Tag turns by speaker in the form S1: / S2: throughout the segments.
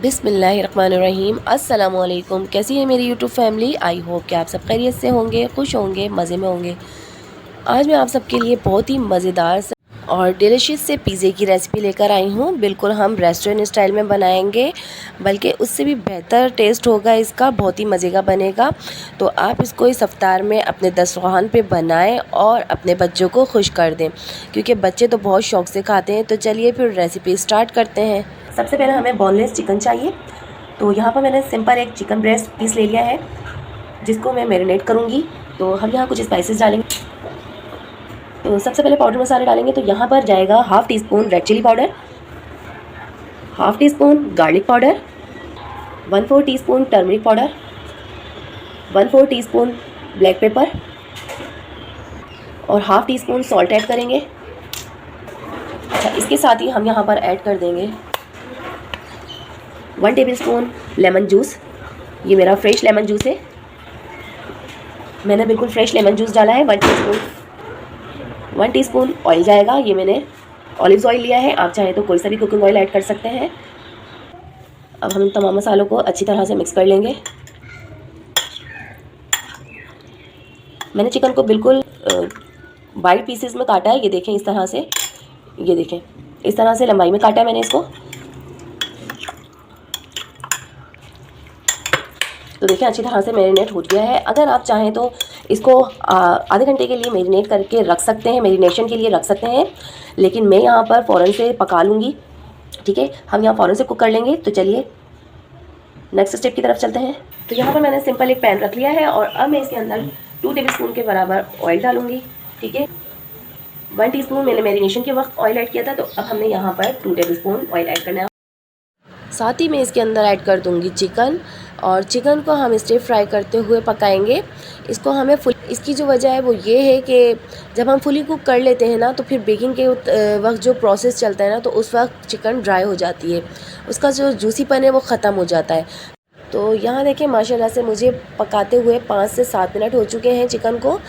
S1: बिस्मिल्लाहिर्रहमानिर्रहीम। अस्सलामुअलैकुम। कैसी है मेरी यूट्यूब फैमिली? आई होप कि आप सब खैरियत से होंगे, खुश होंगे, मज़े में होंगे। आज मैं आप सबके लिए बहुत ही मज़ेदार से और डिलीशियस से पिज़्ज़े की रेसिपी लेकर आई हूँ। बिल्कुल हम रेस्टोरेंट स्टाइल में बनाएंगे, बल्कि उससे भी बेहतर टेस्ट होगा इसका, बहुत ही मज़े का बनेगा। तो आप इसको इस इफ्तार में अपने दस्तरख़्वान पे बनाएं और अपने बच्चों को खुश कर दें, क्योंकि बच्चे तो बहुत शौक़ से खाते हैं। तो चलिए फिर रेसिपी स्टार्ट करते हैं। सबसे पहले हमें बोनलेस चिकन चाहिए। तो यहाँ पर मैंने सिंपल एक चिकन ब्रेस्ट पीस ले लिया है, जिसको मैं मैरिनेट करूँगी। तो हम यहाँ कुछ स्पाइसेस डालेंगे। तो सबसे पहले पाउडर मसाले डालेंगे। तो यहाँ पर जाएगा half teaspoon red chilli powder, half teaspoon garlic powder, 1/4 teaspoon turmeric powder, 1/4 teaspoon black pepper और half teaspoon salt add करेंगे। अच्छा, इसके साथ ही हम यहाँ पर ऐड कर देंगे 1 टेबलस्पून लेमन जूस। ये मेरा फ्रेश लेमन जूस है, मैंने बिल्कुल फ्रेश लेमन जूस डाला है। 1 टीस्पून ऑयल जाएगा। ये मैंने ऑलिव ऑयल लिया है, आप चाहें तो कोई सा भी कुकिंग ऑयल ऐड कर सकते हैं। अब हम इन तमाम मसालों को अच्छी तरह से मिक्स कर लेंगे। मैंने चिकन को बिल्कुल वाइड पीसेस में काटा है। ये देखें इस तरह से, ये देखें इस तरह से लंबाई में काटा है मैंने इसको। तो देखिए अच्छी तरह से मैरिनेट हो गया है। अगर आप चाहें तो इसको आधे घंटे के लिए मैरिनेट करके रख सकते हैं, मैरिनेशन के लिए रख सकते हैं, लेकिन मैं यहाँ पर फ़ौरन से पका लूँगी। ठीक है, हम यहाँ फ़ौरन से कुक कर लेंगे। तो चलिए नेक्स्ट स्टेप की तरफ चलते हैं। तो यहाँ पर मैंने सिंपल एक पैन रख लिया है और अब मैं इसके अंदर 2 टेबलस्पून के बराबर ऑयल डालूँगी। ठीक है, 1 टीस्पून मैंने मैरिनेशन के वक्त ऑयल ऐड किया था, तो अब हमने यहाँ पर 2 टेबलस्पून ऑयल ऐड करना है। साथ ही मैं इसके अंदर ऐड कर दूंगी चिकन, और चिकन को हम स्टीर फ्राई करते हुए पकाएंगे। इसको हमें इसकी जो वजह है वो ये है कि जब हम फुली कुक कर लेते हैं ना, तो फिर बेकिंग के वक्त जो प्रोसेस चलता है ना, तो उस वक्त चिकन ड्राई हो जाती है, उसका जो जूसीपन है वो ख़त्म हो जाता है। तो यहाँ देखें माशाल्लाह से मुझे पकाते हुए 5 से 7 मिनट हो चुके हैं चिकन को,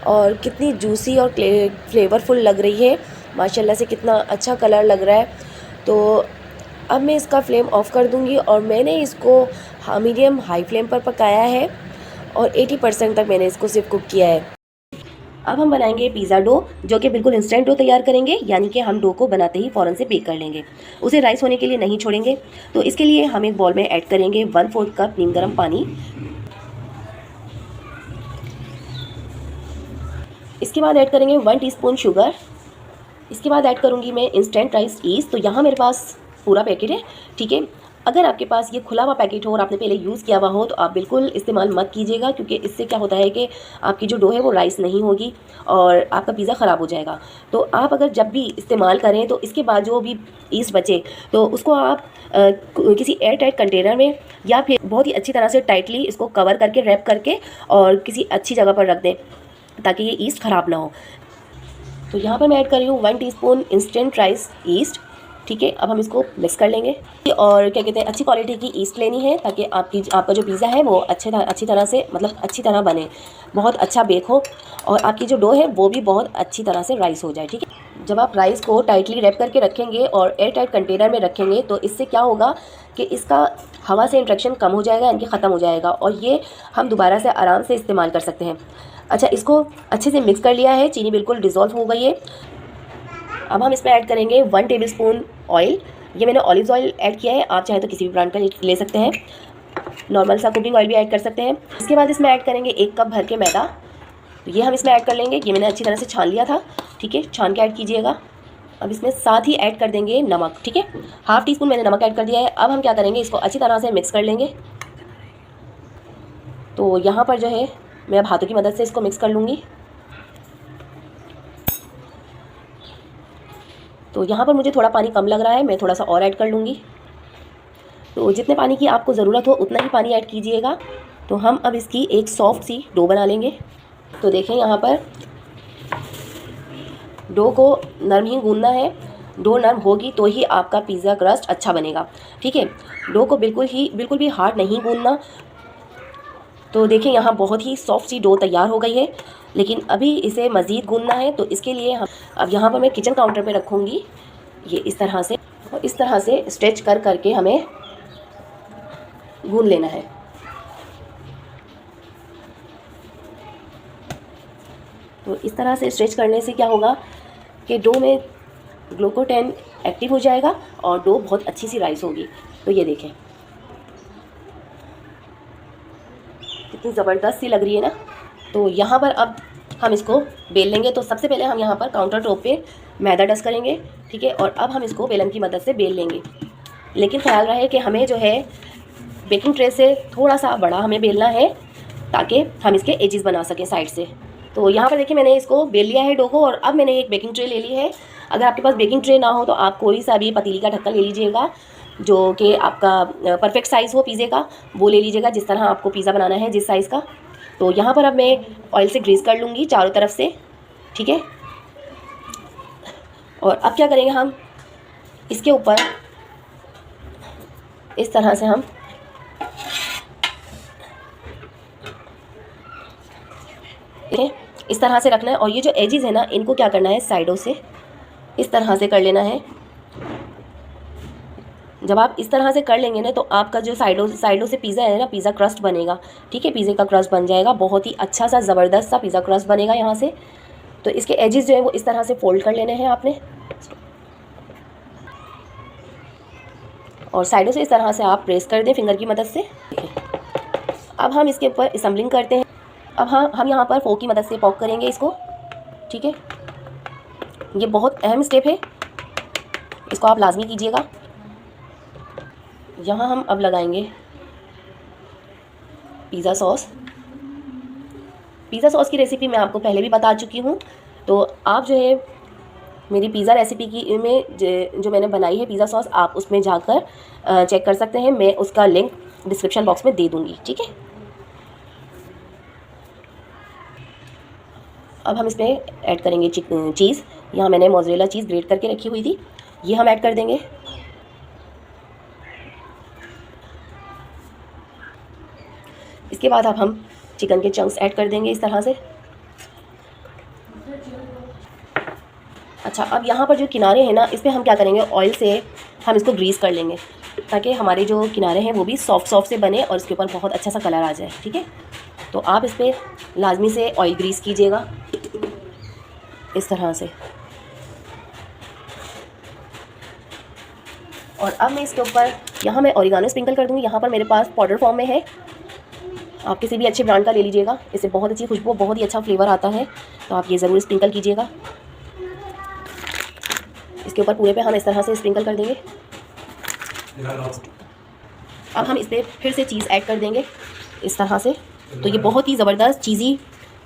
S1: और कितनी जूसी और फ्लेवरफुल लग रही है माशाल्लाह से, कितना अच्छा कलर लग रहा है। तो अब मैं इसका फ्लेम ऑफ़ कर दूंगी, और मैंने इसको मीडियम हाई फ्लेम पर पकाया है और 80% तक मैंने इसको सिर्फ कुक किया है। अब हम बनाएंगे पिज़्ज़ा डो, जो कि बिल्कुल इंस्टेंट डो तैयार करेंगे, यानी कि हम डो को बनाते ही फ़ौरन से बेक कर लेंगे, उसे राइस होने के लिए नहीं छोड़ेंगे। तो इसके लिए हम एक बॉल में ऐड करेंगे 1/4 कप नीम गर्म पानी। इसके बाद ऐड करेंगे 1 टीस्पून शुगर। इसके बाद ऐड करूँगी मैं इंस्टेंट राइस ईस्ट। तो यहाँ मेरे पास पूरा पैकेट है। ठीक है, अगर आपके पास ये खुला हुआ पैकेट हो और आपने पहले यूज़ किया हुआ हो, तो आप बिल्कुल इस्तेमाल मत कीजिएगा, क्योंकि इससे क्या होता है कि आपकी जो डो है वो राइस नहीं होगी और आपका पिज़्ज़ा ख़राब हो जाएगा। तो आप अगर जब भी इस्तेमाल करें, तो इसके बाद जो भी ईस्ट बचे, तो उसको आप किसी एयर टाइट कंटेनर में या फिर बहुत ही अच्छी तरह से टाइटली इसको कवर करके, रैप करके, और किसी अच्छी जगह पर रख दें, ताकि ये ईस्ट ख़राब ना हो। तो यहाँ पर मैं ऐड कर रही हूँ 1 टीस्पून इंस्टेंट राइस ईस्ट। ठीक है, अब हम इसको मिक्स कर लेंगे, और क्या कहते हैं, अच्छी क्वालिटी की ईस्ट लेनी है, ताकि आपका जो पिज़्ज़ा है वो अच्छी तरह से, मतलब अच्छी तरह बने, बहुत अच्छा बेक हो, और आपकी जो डो है वो भी बहुत अच्छी तरह से राइस हो जाए। ठीक है, जब आप राइस को टाइटली रैप करके रखेंगे और एयर टाइट कंटेनर में रखेंगे, तो इससे क्या होगा कि इसका हवा से इंट्रैक्शन कम हो जाएगा, यानी कि ख़त्म हो जाएगा, और ये हम दोबारा से आराम से इस्तेमाल कर सकते हैं। अच्छा, इसको अच्छे से मिक्स कर लिया है, चीनी बिल्कुल डिज़ोल्व हो गई है। अब हम इसमें ऐड करेंगे 1 टेबलस्पून ऑयल। ये मैंने ऑलिव ऑयल ऐड किया है, आप चाहे तो किसी भी ब्रांड का ले सकते हैं, नॉर्मल सा कुकिंग ऑयल भी ऐड कर सकते हैं। इसके बाद इसमें ऐड करेंगे 1 कप भर के मैदा। तो ये हम इसमें ऐड कर लेंगे, ये मैंने अच्छी तरह से छान लिया था। ठीक है, छान के ऐड कीजिएगा। अब इसमें साथ ही ऐड कर देंगे नमक। ठीक है, हाफ़ टी स्पून मैंने नमक ऐड कर दिया है। अब हम क्या करेंगे, इसको अच्छी तरह से मिक्स कर लेंगे। तो यहाँ पर जो है मैं अब हाथों की मदद से इसको मिक्स कर लूँगी। तो यहाँ पर मुझे थोड़ा पानी कम लग रहा है, मैं थोड़ा सा और ऐड कर लूँगी। तो जितने पानी की आपको ज़रूरत हो उतना ही पानी ऐड कीजिएगा। तो हम अब इसकी एक सॉफ्ट सी डो बना लेंगे। तो देखें यहाँ पर डो को नरम ही गूंदना है, डो नरम होगी तो ही आपका पिज़्ज़ा क्रस्ट अच्छा बनेगा। ठीक है, डो को बिल्कुल भी हार्ड नहीं गूंदना। तो देखें यहाँ बहुत ही सॉफ्ट सी डो तैयार हो गई है, लेकिन अभी इसे मज़ीद गूंदना है। तो इसके लिए हम अब यहाँ पर मैं किचन काउंटर पे रखूँगी, ये इस तरह से स्ट्रेच करके हमें गूंद लेना है। तो इस तरह से स्ट्रेच करने से क्या होगा कि डो में ग्लूकोटेन एक्टिव हो जाएगा और डो बहुत अच्छी सी राइस होगी। तो ये देखें कितनी ज़बरदस्त सी लग रही है ना। तो यहाँ पर अब हम इसको बेल लेंगे। तो सबसे पहले हम यहाँ पर काउंटर टॉप पे मैदा डस्ट करेंगे, ठीक है, और अब हम इसको बेलन की मदद से बेल लेंगे। लेकिन ख्याल रहे कि हमें जो है बेकिंग ट्रे से थोड़ा सा बड़ा हमें बेलना है ताकि हम इसके एजेस बना सकें साइड से। तो यहाँ पर देखिए मैंने इसको बेल लिया है डो को, और अब मैंने एक बेकिंग ट्रे ले ली है। अगर आपके पास बेकिंग ट्रे ना हो तो आप कोई सा भी पतीली का ढक्कन ले लीजिएगा जो कि आपका परफेक्ट साइज़ हो पिज़्ज़े का, वो ले लीजिएगा जिस तरह आपको पिज़्ज़ा बनाना है जिस साइज़ का। तो यहाँ पर अब मैं ऑयल से ग्रीस कर लूँगी चारों तरफ से, ठीक है। और अब क्या करेंगे, हम इसके ऊपर इस तरह से हम इस तरह से रखना है, और ये जो एजेस है ना इनको क्या करना है साइडों से इस तरह से कर लेना है। जब आप इस तरह से कर लेंगे ना तो आपका जो साइडों से पिज़्ज़ा है ना, पिज़्ज़ा क्रस्ट बनेगा, ठीक है, पिज़्ज़े का क्रस्ट बन जाएगा, बहुत ही अच्छा सा ज़बरदस्त सा पिज़्ज़ा क्रस्ट बनेगा यहाँ से। तो इसके एजेस जो है वो इस तरह से फोल्ड कर लेने हैं आपने, और साइडों से इस तरह से आप प्रेस कर दें फिंगर की मदद से। अब हम इसके ऊपर असम्बलिंग करते हैं। अब हम यहाँ पर फोक की मदद से पॉक करेंगे इसको, ठीक है। ये बहुत अहम स्टेप है, इसको आप लाजमी कीजिएगा। यहाँ हम अब लगाएंगे पिज़्ज़ा सॉस। पिज़्ज़ा सॉस की रेसिपी मैं आपको पहले भी बता चुकी हूँ। तो आप जो है मेरी पिज़्ज़ा रेसिपी की में जो मैंने बनाई है पिज़्ज़ा सॉस, आप उसमें जाकर चेक कर सकते हैं। मैं उसका लिंक डिस्क्रिप्शन बॉक्स में दे दूँगी, ठीक है। अब हम इसमें ऐड करेंगे चीज़। यहाँ मैंने मोज़रेला चीज़ ग्रेट करके रखी हुई थी, ये हम ऐड कर देंगे। इसके बाद अब हम चिकन के चंक्स ऐड कर देंगे इस तरह से। अच्छा, अब यहाँ पर जो किनारे हैं ना, इस पर हम क्या करेंगे, ऑयल से हम इसको ग्रीस कर लेंगे ताकि हमारे जो किनारे हैं वो भी सॉफ्ट से बने और इसके ऊपर बहुत अच्छा सा कलर आ जाए, ठीक है। तो आप इस पर लाजमी से ऑयल ग्रीस कीजिएगा इस तरह से। और अब मैं इसके ऊपर यहाँ मैं ओरिगानो स्प्रिंकल कर दूँगी। यहाँ पर मेरे पास पाउडर फॉर्म में है, आप किसी भी अच्छे ब्रांड का ले लीजिएगा, इससे बहुत अच्छी खुशबू, बहुत ही अच्छा फ्लेवर आता है। तो आप ये ज़रूर स्प्रिंकल कीजिएगा। इसके ऊपर पूरे पे हम इस तरह से स्प्रिंकल कर देंगे। अब हम इस पर फिर से चीज़ ऐड कर देंगे इस तरह से। तो ये बहुत ही ज़बरदस्त चीज़ी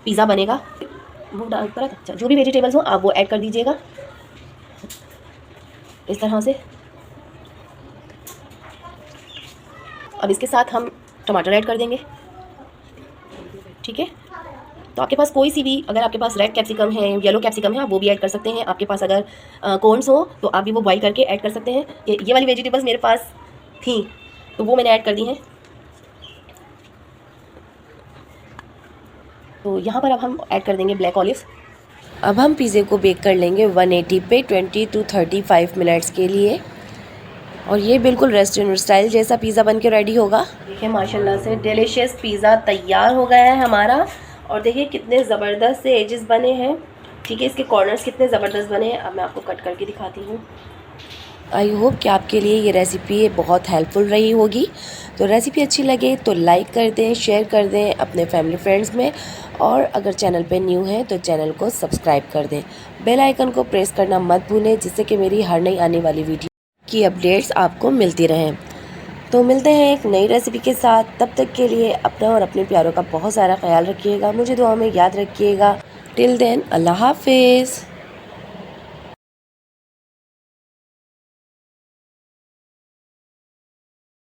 S1: पिज़्ज़ा बनेगा। वो डालकर अच्छा जो भी वेजिटेबल्स हो आप वो ऐड कर दीजिएगा इस तरह से। अब इसके साथ हम टमाटर ऐड कर देंगे, ठीक है। तो आपके पास कोई सी भी, अगर आपके पास रेड कैप्सिकम है, येलो कैप्सिकम है, आप वो भी ऐड कर सकते हैं। आपके पास अगर कॉर्न्स हो तो आप भी वो बॉईल करके ऐड कर सकते हैं। ये वाली वेजिटेबल्स मेरे पास थी तो वो मैंने ऐड कर दी हैं। तो यहाँ पर अब हम ऐड कर देंगे ब्लैक ऑलिव्स। अब हम पिज़्ज़े को बेक कर लेंगे 180 पे 20 to 35 मिनट्स के लिए, और ये बिल्कुल रेस्टोरेंट स्टाइल जैसा पिज़्ज़ा बन के रेडी होगा। देखिए माशाल्लाह से डिलीशियस पिज़्ज़ा तैयार हो गया है हमारा। और देखिए कितने ज़बरदस्त से एजेस बने हैं, ठीक है। इसके कॉर्नर्स कितने ज़बरदस्त बने हैं। अब मैं आपको कट करके दिखाती हूँ। आई होप कि आपके लिए ये रेसिपी बहुत हेल्पफुल रही होगी। तो रेसिपी अच्छी लगे तो लाइक कर दें, शेयर कर दें अपने फैमिली फ्रेंड्स में, और अगर चैनल पे न्यू है तो चैनल को सब्सक्राइब कर दें। बेल आइकन को प्रेस करना मत भूलें जिससे कि मेरी हर नई आने वाली वीडियो की अपडेट्स आपको मिलती रहें। तो मिलते हैं एक नई रेसिपी के साथ। तब तक के लिए अपना और अपने प्यारों का बहुत सारा ख्याल रखिएगा। मुझे दुआ में याद रखिएगा। टिल देन अल्लाह हाफिज़।